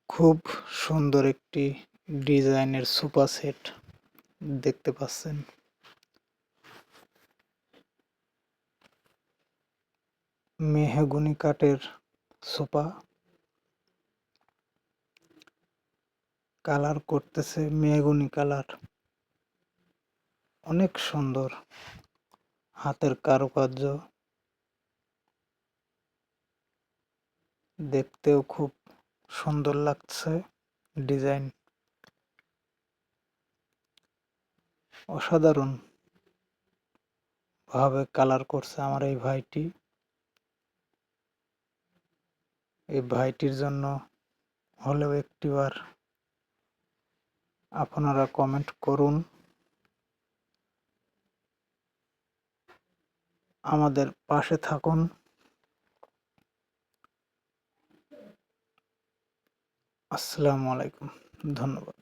খুব সুন্দর একটি ডিজাইনের সোফা সেট দেখতে পাচ্ছেন। মেহগনি কাঠের সোফা, কালার করতেছে মেহগনি কালার, অনেক সুন্দর হাতের কারুকার্য, দেখতেও খুব সুন্দর লাগছে। ডিজাইন অসাধারণ ভাবে কালার করছে আমার এই ভাইটি। এই ভাইটির জন্য হলেও একটিবার আপনারা কমেন্ট করুন, আমাদের পাশে থাকুন। আসসালামু আলাইকুম, ধন্যবাদ।